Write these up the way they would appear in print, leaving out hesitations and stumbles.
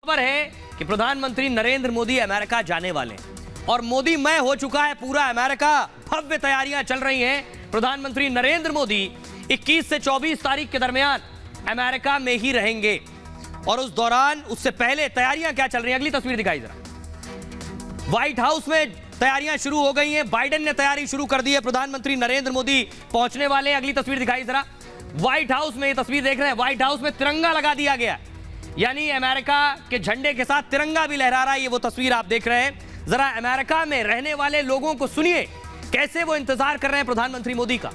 खबर है कि प्रधानमंत्री नरेंद्र मोदी अमेरिका जाने वाले हैं और मोदी मय हो चुका है पूरा अमेरिका। भव्य तैयारियां चल रही हैं। प्रधानमंत्री नरेंद्र मोदी 21 से 24 तारीख के दरमियान अमेरिका में ही रहेंगे और उस दौरान उससे पहले तैयारियां क्या चल रही हैं, अगली तस्वीर दिखाई जरा। व्हाइट हाउस में तैयारियां शुरू हो गई हैं। बाइडेन ने तैयारी शुरू कर दी है। प्रधानमंत्री नरेंद्र मोदी पहुंचने वाले हैं। अगली तस्वीर दिखाई जरा। व्हाइट हाउस में ये तस्वीर देख रहे हैं। व्हाइट हाउस में तिरंगा लगा दिया गया, यानी अमेरिका के झंडे के साथ तिरंगा भी लहरा रहा है। ये वो तस्वीर आप देख रहे हैं। जरा अमेरिका में रहने वाले लोगों को सुनिए कैसे वो इंतजार कर रहे हैं प्रधानमंत्री मोदी का।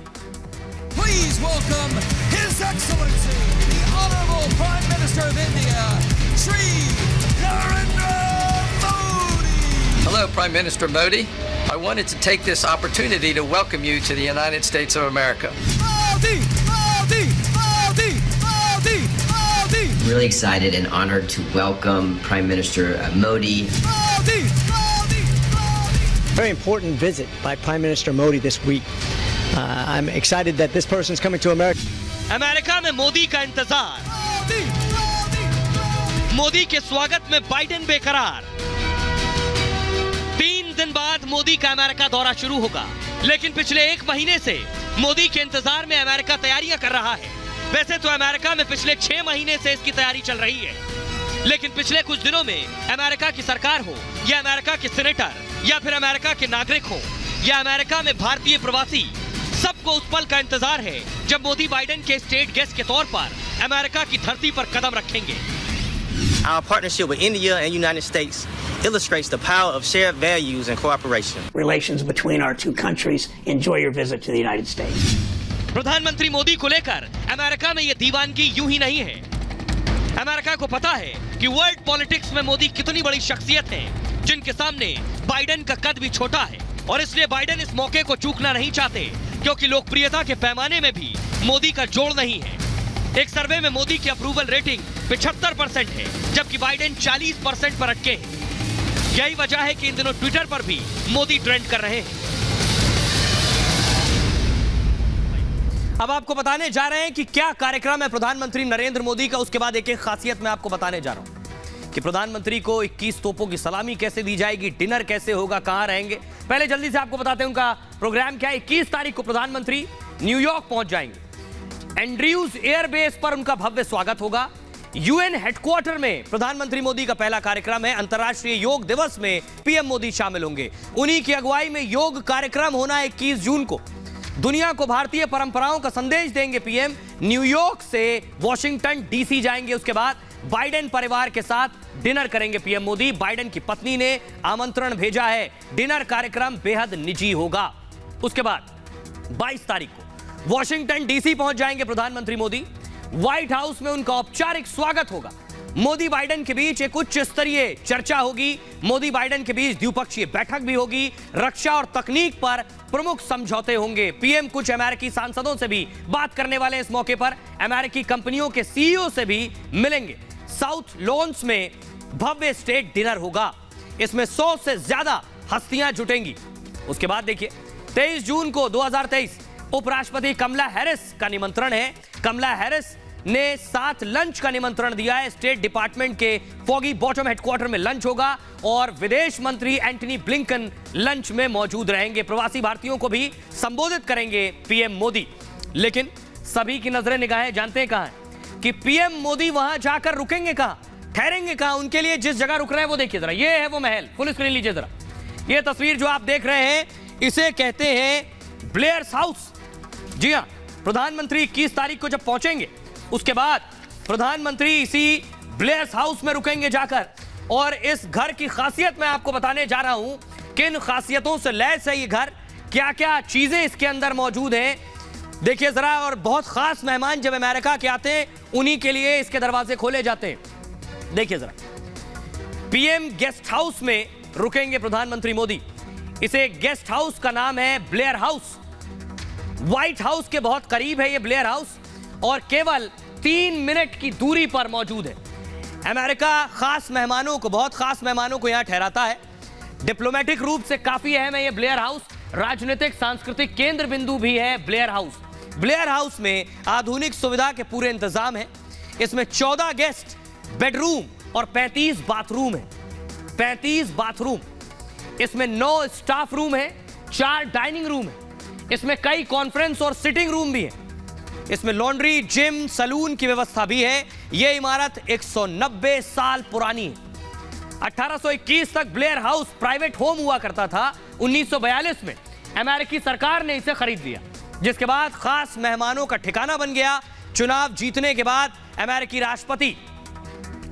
Please welcome His Excellency, the Honorable Prime Minister of India, Shri Narendra Modi. Hello, Prime Minister Modi. I wanted to take this opportunity to welcome you to the United States of America. Modi, Modi, Modi, Modi, Modi. Really excited and honored to welcome Prime Minister Modi. Modi, Modi, Modi. Very important visit by Prime Minister Modi this week. I'm excited that this person is coming to America. America में मोदी का इंतजार। Modi, Modi, Modi. Modi के स्वागत में Biden बेकरार। 3 दिन बाद मोदी का अमेरिका दौरा शुरू होगा, लेकिन पिछले 1 महीने से मोदी के इंतजार में अमेरिका तैयारियां कर रहा है। वैसे तो अमेरिका में पिछले 6 महीने से इसकी तैयारी चल रही है, लेकिन पिछले कुछ दिनों में अमेरिका की सरकार हो या अमेरिका के सेनेटर या फिर अमेरिका के नागरिक हो या अमेरिका में भारतीय प्रवासी, सबको उस पल का इंतजार है जब मोदी बाइडेन के स्टेट गेस्ट के तौर पर अमेरिका की धरती पर कदम रखेंगे। Our partnership with India and United States illustrates the power of shared values and cooperation. Relations between our two countries. Enjoy your visit to the United States. प्रधानमंत्री मोदी को लेकर अमेरिका में ये दीवानगी यूं ही नहीं है। अमेरिका को पता है कि वर्ल्ड पॉलिटिक्स में मोदी कितनी बड़ी शख्सियत है, जिनके सामने बाइडेन का कद भी छोटा है, और इसलिए बाइडेन इस मौके को चूकना नहीं चाहते, क्योंकि लोकप्रियता के पैमाने में भी मोदी का जोड़ नहीं है। एक सर्वे में मोदी की अप्रूवल रेटिंग 75% है, जबकि बाइडेन 40% पर अटके हैं। यही वजह है कि इन दिनों ट्विटर पर भी मोदी ट्रेंड कर रहे हैं। अब आपको बताने जा रहे हैं कि क्या कार्यक्रम है प्रधानमंत्री नरेंद्र मोदी का। उसके बाद एक एक खासियत मैं आपको बताने जा रहा हूं कि प्रधानमंत्री को 21 तोपों की सलामी कैसे दी जाएगी, डिनर कैसे होगा, कहां रहेंगे। पहले जल्दी से आपको बताते हैं उनका प्रोग्राम क्या है। 21 तारीख को प्रधानमंत्री न्यूयॉर्क पहुंच जाएंगे। एंड्रयूज एयरबेस पर उनका भव्य स्वागत होगा। यूएन हेडक्वार्टर में प्रधानमंत्री मोदी का पहला कार्यक्रम है। अंतर्राष्ट्रीय योग दिवस में पीएम मोदी शामिल होंगे। उन्हीं की अगुवाई में योग कार्यक्रम होना है 21 जून को। दुनिया को भारतीय परंपराओं का संदेश देंगे पीएम। न्यूयॉर्क से वॉशिंगटन डीसी जाएंगे। उसके बाद बाइडेन परिवार के साथ डिनर करेंगे पीएम मोदी। बाइडेन की पत्नी ने आमंत्रण भेजा है। डिनर कार्यक्रम बेहद निजी होगा। उसके बाद 22 तारीख को वॉशिंगटन डीसी पहुंच जाएंगे प्रधानमंत्री मोदी। व्हाइट हाउस में उनका औपचारिक स्वागत होगा। मोदी बाइडेन के बीच एक उच्च स्तरीय चर्चा होगी। मोदी बाइडेन के बीच द्विपक्षीय बैठक भी होगी। रक्षा और तकनीक पर प्रमुख समझौते होंगे। पीएम कुछ अमेरिकी सांसदों से भी बात करने वाले। इस मौके पर अमेरिकी कंपनियों के सीईओ से भी मिलेंगे। साउथ लॉन्स में भव्य स्टेट डिनर होगा। इसमें 100 से ज्यादा हस्तियां जुटेंगी। उसके बाद देखिए 23 जून को 2023 उपराष्ट्रपति कमला हैरिस का निमंत्रण है। कमला हैरिस ने साथ लंच का निमंत्रण दिया है। स्टेट डिपार्टमेंट के फॉगी बॉटम हेडक्वार्टर में लंच होगा और विदेश मंत्री एंटनी ब्लिंकन लंच में मौजूद रहेंगे। प्रवासी भारतीयों को भी संबोधित करेंगे पीएम मोदी। लेकिन सभी की नजरें निगाहें जानते हैं कहां है कि पीएम मोदी वहां जाकर रुकेंगे कहां, ठहरेंगे कहां। उनके लिए जिस जगह रुक रहे हैं वो देखिए जरा। ये है वो महल। फुल स्क्रीन लीजिए जरा। ये तस्वीर जो आप देख रहे हैं इसे कहते हैं ब्लेयर्स हाउस। जी हां, प्रधानमंत्री 21 तारीख को जब पहुंचेंगे उसके बाद प्रधानमंत्री इसी ब्लेयर्स हाउस में रुकेंगे जाकर। और इस घर की खासियत मैं आपको बताने जा रहा हूं, किन खासियतों से लैस है ये घर, क्या क्या चीजें इसके अंदर मौजूद हैं, देखिए जरा। और बहुत खास मेहमान जब अमेरिका के आते हैं उन्हीं के लिए इसके दरवाजे खोले जाते हैं। देखिए जरा, पीएम गेस्ट हाउस में रुकेंगे प्रधानमंत्री मोदी। इसे गेस्ट हाउस का नाम है ब्लेयर हाउस। व्हाइट हाउस के बहुत करीब है ये ब्लेयर हाउस और केवल 3 मिनट की दूरी पर मौजूद है। अमेरिका खास मेहमानों को, बहुत खास मेहमानों को यहां ठहराता है। डिप्लोमेटिक रूप से काफी अहम है ये ब्लेयर हाउस। राजनीतिक सांस्कृतिक केंद्र बिंदु भी है ब्लेयर हाउस। ब्लेयर हाउस में आधुनिक सुविधा के पूरे इंतजाम है। इसमें 14 गेस्ट बेडरूम और 35 बाथरूम है। 35 बाथरूम, इसमें 9 स्टाफ रूम है, 4 डाइनिंग रूम है, इसमें कई कॉन्फ्रेंस और सिटिंग रूम भी है, इसमें लॉन्ड्री, जिम, सलून की व्यवस्था भी है। यह इमारत 190 साल पुरानी है। 1821 तक ब्लेयर हाउस प्राइवेट होम हुआ करता था। 1942 में अमेरिकी सरकार ने इसे खरीद लिया, जिसके बाद खास मेहमानों का ठिकाना बन गया। चुनाव जीतने के बाद अमेरिकी राष्ट्रपति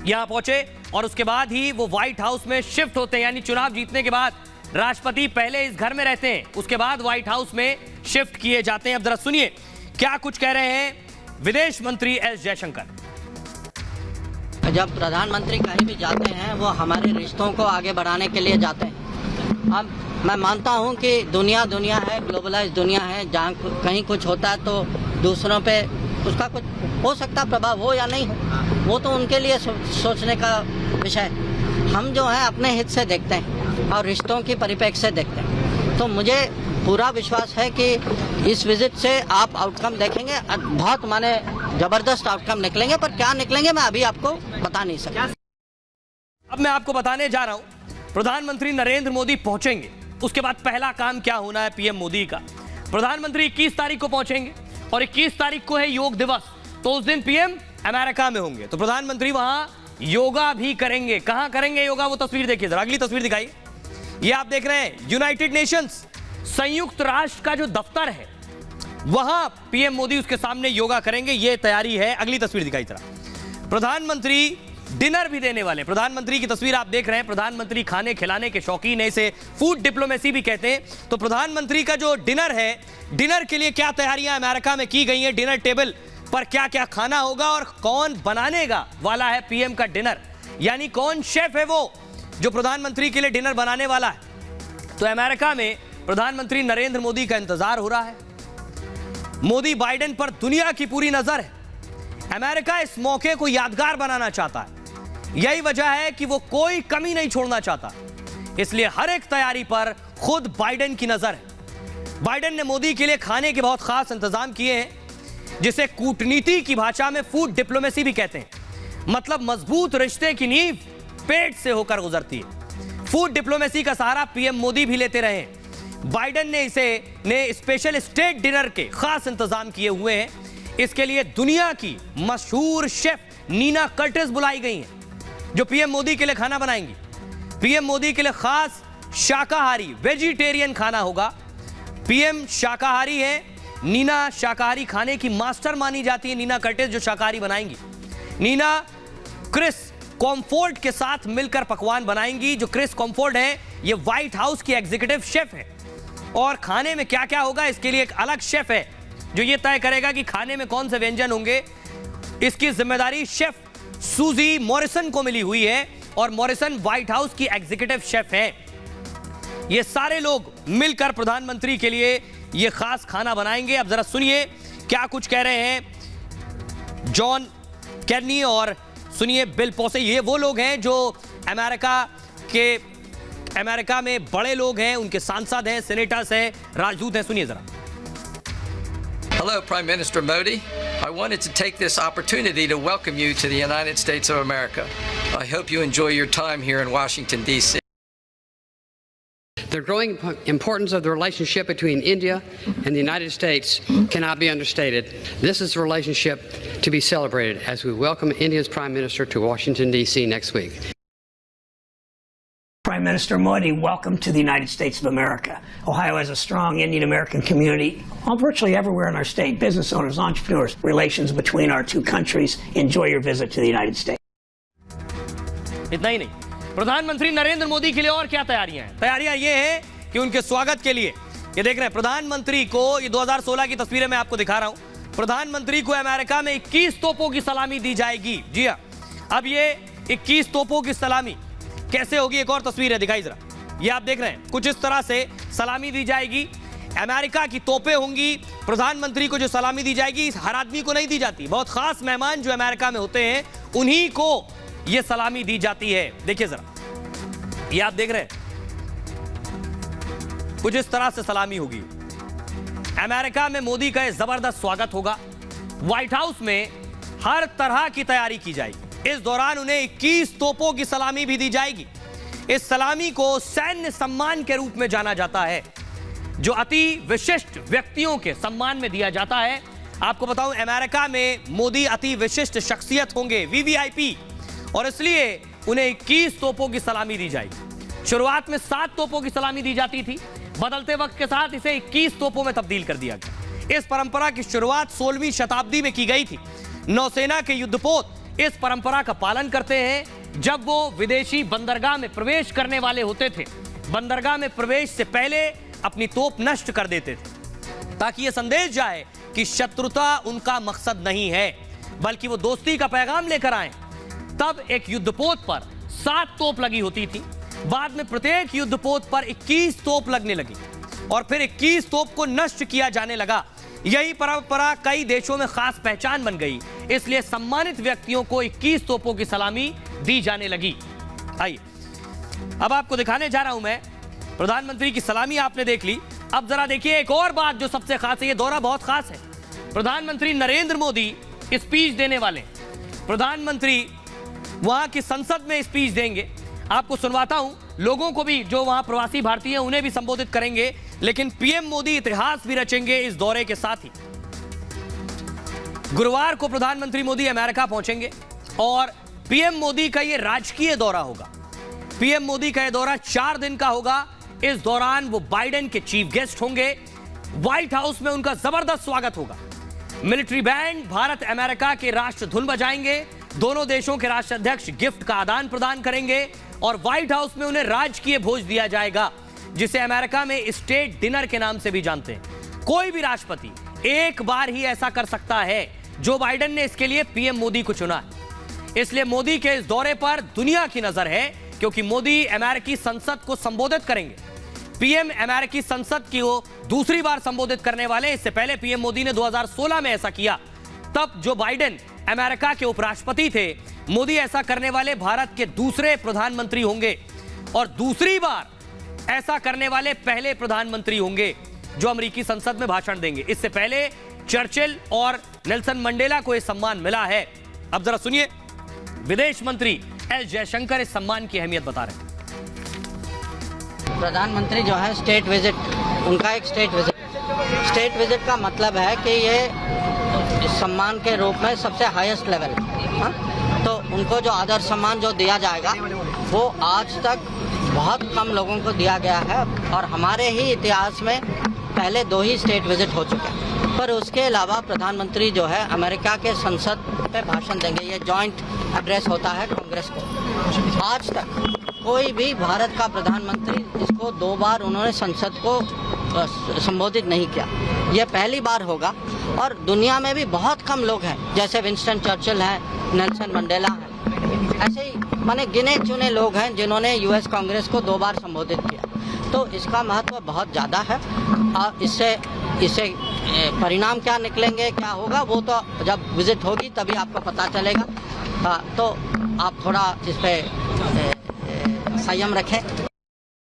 यहां पहुंचे और उसके बाद ही वो व्हाइट हाउस में शिफ्ट होते हैं। यानी चुनाव जीतने के बाद राष्ट्रपति पहले इस घर में रहते हैं, उसके बाद व्हाइट हाउस में शिफ्ट किए जाते हैं। अब जरा सुनिए क्या कुछ कह रहे हैं विदेश मंत्री एस जयशंकर। जब प्रधानमंत्री कहीं भी जाते हैं वो हमारे रिश्तों को आगे बढ़ाने के लिए जाते हैं। अब मैं मानता हूं कि दुनिया है, ग्लोबलाइज दुनिया है, जहां कहीं कुछ होता है तो दूसरों पे उसका कुछ हो सकता प्रभाव हो या नहीं हो, वो तो उनके लिए सोचने का विषय। हम जो है अपने हित से देखते हैं और रिश्तों की परिप्रेक्ष्य से देखते हैं। तो मुझे पूरा विश्वास है कि इस विजिट से आप आउटकम देखेंगे, बहुत माने जबरदस्त आउटकम निकलेंगे, पर क्या निकलेंगे मैं अभी आपको बता नहीं सकता। अब मैं आपको बताने जा रहा हूं, प्रधानमंत्री नरेंद्र मोदी पहुंचेंगे, उसके बाद पहला काम क्या होना है पीएम मोदी का। प्रधानमंत्री 21 तारीख को पहुंचेंगे और 21 तारीख को है योग दिवस, तो उस दिन पीएम अमेरिका में होंगे, तो प्रधानमंत्री वहां योगा भी करेंगे। कहां करेंगे योगा, वो तस्वीर देखिए जरा, अगली तस्वीर दिखाइए। ये आप देख रहे हैं यूनाइटेड नेशंस, संयुक्त राष्ट्र का जो दफ्तर है, वहां पीएम मोदी उसके सामने योगा करेंगे। ये तैयारी है। अगली तस्वीर दिखाई जरा। प्रधानमंत्री डिनर भी देने वाले। प्रधानमंत्री की तस्वीर आप देख रहे हैं। प्रधानमंत्री खाने खिलाने के शौकीन है, इसे फूड डिप्लोमेसी भी कहते हैं। तो प्रधानमंत्री का जो डिनर है, डिनर के लिए क्या तैयारियां अमेरिका में की गई हैं, डिनर टेबल पर क्या क्या खाना होगा और कौन बनाने वाला है पीएम का डिनर, यानी कौन शेफ है वो जो प्रधानमंत्री के लिए डिनर बनाने वाला है। तो अमेरिका में प्रधानमंत्री नरेंद्र मोदी का इंतजार हो रहा है। मोदी बाइडेन पर दुनिया की पूरी नजर है। अमेरिका इस मौके को यादगार बनाना चाहता है। यही वजह है कि वो कोई कमी नहीं छोड़ना चाहता, इसलिए हर एक तैयारी पर खुद बाइडेन की नजर है। बाइडेन ने मोदी के लिए खाने के बहुत खास इंतजाम किए हैं, जिसे कूटनीति की भाषा में फूड डिप्लोमेसी भी कहते हैं। मतलब मजबूत रिश्ते की नींव पेट से होकर गुजरती है। फूड डिप्लोमेसी का सहारा पीएम मोदी भी लेते रहे हैं। बाइडेन ने स्पेशल स्टेट डिनर के खास इंतजाम किए हुए हैं। इसके लिए दुनिया की मशहूर शेफ नीना कर्टिस बुलाई गई हैं, जो पीएम मोदी के लिए खाना बनाएंगी। पीएम मोदी के लिए खास शाकाहारी वेजिटेरियन खाना होगा। पीएम शाकाहारी है, नीना शाकाहारी खाने की मास्टर मानी जाती है। नीना कर्टिस जो शाकाहारी बनाएंगी। नीना क्रिस कॉम्फोर्ट के साथ मिलकर पकवान बनाएंगी। जो क्रिस कॉम्फोर्ट है, ये व्हाइट हाउस की एग्जीक्यूटिव शेफ है, और खाने में क्या क्या होगा इसके लिए एक अलग शेफ है जो ये तय करेगा कि खाने में कौन से व्यंजन होंगे। इसकी जिम्मेदारी शेफ सूजी मॉरिसन को मिली हुई है, और मॉरिसन व्हाइट हाउस की एग्जीक्यूटिव शेफ हैं। ये सारे लोग मिलकर प्रधानमंत्री के लिए ये खास खाना बनाएंगे। अब जरा सुनिए क्या कुछ कह रहे हैं जॉन केर्नी और सुनिए बिल पॉसे। ये वो लोग हैं जो अमेरिका में बड़े लोग हैं, उनके सांसद हैं, सेनेटर्स हैं, राजदूत हैं। सुनिए जरा। Hello, Prime Minister Modi. I wanted to take this opportunity to welcome you to the United States of America. I hope you enjoy your time here in Washington, D.C. The growing importance of the relationship between India and the United States cannot be understated. This is a relationship to be celebrated as we welcome India's Prime Minister to Washington, D.C. next week. Prime Minister Modi, welcome to the United States of America. Ohio has a strong Indian American community virtually everywhere in our state. Business owners, entrepreneurs, relations between our two countries. Enjoy your visit to the United States. इतना ही नहीं, प्रधानमंत्री नरेंद्र मोदी के लिए और क्या तैयारियां हैं? तैयारियां ये हैं कि उनके स्वागत के लिए, ये देख रहे हैं प्रधानमंत्री को, ये 2016 की तस्वीरें मैं आपको दिखा रहा हूं। प्रधानमंत्री को अमेरिका में 21 तोपों की सलामी दी जाएगी। जी हां, अब ये 21 तोपों की सलामी कैसे होगी, एक और तस्वीर है, दिखाई जरा। ये आप देख रहे हैं, कुछ इस तरह से सलामी दी जाएगी। अमेरिका की तोपें होंगी। प्रधानमंत्री को जो सलामी दी जाएगी हर आदमी को नहीं दी जाती, बहुत खास मेहमान जो अमेरिका में होते हैं उन्हीं को यह सलामी दी जाती है। देखिए जरा, ये आप देख रहे हैं, कुछ इस तरह से सलामी होगी। अमेरिका में मोदी का जबरदस्त स्वागत होगा। व्हाइट हाउस में हर तरह की तैयारी की जाएगी। इस दौरान उन्हें 21 तोपों की सलामी भी दी जाएगी। इस सलामी को सैन्य सम्मान के रूप में जाना जाता है, जो अति विशिष्ट व्यक्तियों के सम्मान में दिया जाता है। आपको बताऊं, अमेरिका में मोदी अति विशिष्ट शख्सियत होंगे, वीवीआईपी, और इसलिए उन्हें 21 तोपों की सलामी दी जाएगी। शुरुआत में 7 तोपों की सलामी दी जाती थी, बदलते वक्त के साथ इसे 21 तोपों में तब्दील कर दिया गया। इस परंपरा की शुरुआत 16वीं शताब्दी में की गई थी। नौसेना के युद्धपोत इस परंपरा का पालन करते हैं। जब वो विदेशी बंदरगाह में प्रवेश करने वाले होते थे, बंदरगाह में प्रवेश से पहले अपनी तोप नष्ट कर देते थे, ताकि यह संदेश जाए कि शत्रुता उनका मकसद नहीं है, बल्कि वो दोस्ती का पैगाम लेकर आए। तब एक युद्धपोत पर 7 तोप लगी होती थी। बाद में प्रत्येक युद्धपोत पर 21 तोप लगने लगी और फिर 21 तोप को नष्ट किया जाने लगा। यही परंपरा कई देशों में खास पहचान बन गई, इसलिए सम्मानित व्यक्तियों को 21 तोपों की सलामी दी जाने लगी। आइए अब आपको दिखाने जा रहा हूं मैं प्रधानमंत्री की सलामी। आपने देख ली, अब जरा देखिए एक और बात जो सबसे खास है। ये दौरा बहुत खास है। प्रधानमंत्री नरेंद्र मोदी स्पीच देने वाले, प्रधानमंत्री वहां की संसद में स्पीच देंगे। आपको सुनवाता हूं, लोगों को भी, जो वहां प्रवासी भारतीय हैं उन्हें भी संबोधित करेंगे, लेकिन पीएम मोदी इतिहास भी रचेंगे इस दौरे के साथ ही। गुरुवार को प्रधानमंत्री मोदी अमेरिका पहुंचेंगे और पीएम मोदी का यह राजकीय दौरा होगा। पीएम मोदी का यह दौरा 4 दिन का होगा। इस दौरान वो बाइडेन के चीफ गेस्ट होंगे। व्हाइट हाउस में उनका जबरदस्त स्वागत होगा। मिलिट्री बैंड भारत अमेरिका के राष्ट्र धुन बजाएंगे। दोनों देशों के राष्ट्राध्यक्ष गिफ्ट का आदान प्रदान करेंगे और व्हाइट हाउस में उन्हें राजकीय भोज दिया जाएगा, जिसे अमेरिका में स्टेट डिनर के नाम से भी जानते हैं। कोई भी राष्ट्रपति एक बार ही ऐसा कर सकता है। जो बाइडेन ने इसके लिए पीएम मोदी को चुना है। इसलिए मोदी के इस दौरे पर दुनिया की नजर है, क्योंकि मोदी अमेरिकी संसद को संबोधित करेंगे। पीएम अमेरिकी संसद की वो दूसरी बार संबोधित करने वाले। इससे पहले पीएम मोदी ने 2016 में ऐसा किया। तब जो बाइडेन अमेरिका के उपराष्ट्रपति थे, मोदी ऐसा करने वाले भारत के दूसरे प्रधानमंत्री होंगे और दूसरी बार ऐसा करने वाले पहले प्रधानमंत्री होंगे जो अमेरिकी संसद में भाषण देंगे। इससे पहले चर्चिल और नेल्सन मंडेला को यह सम्मान मिला है। अब जरा सुनिए, विदेश मंत्री एस जयशंकर इस सम्मान की अहमियत बता रहे हैं। प्रधानमंत्री जो है स्टेट विजिट, उनका एक स्टेट विजिट का मतलब है कि ये सम्मान के रूप में सबसे हाईएस्ट लेवल है। तो उनको जो आदर सम्मान जो दिया जाएगा वो आज तक बहुत कम लोगों को दिया गया है और हमारे ही इतिहास में पहले 2 ही स्टेट विजिट हो चुके हैं। पर उसके अलावा प्रधानमंत्री जो है अमेरिका के संसद पे भाषण देंगे। ये जॉइंट एड्रेस होता है कांग्रेस को। आज तक कोई भी भारत का प्रधानमंत्री इसको 2 बार उन्होंने संसद को संबोधित नहीं किया। यह पहली बार होगा और दुनिया में भी बहुत कम लोग हैं, जैसे विंस्टन चर्चिल हैं, नेल्सन मंडेला हैं, ऐसे ही माने गिने चुने लोग हैं जिन्होंने यूएस कांग्रेस को 2 बार संबोधित किया। तो इसका महत्व बहुत ज़्यादा है और इससे परिणाम क्या निकलेंगे, क्या होगा, वो तो जब विजिट होगी तभी आपको पता चलेगा। तो आप थोड़ा इस पर संयम रखें।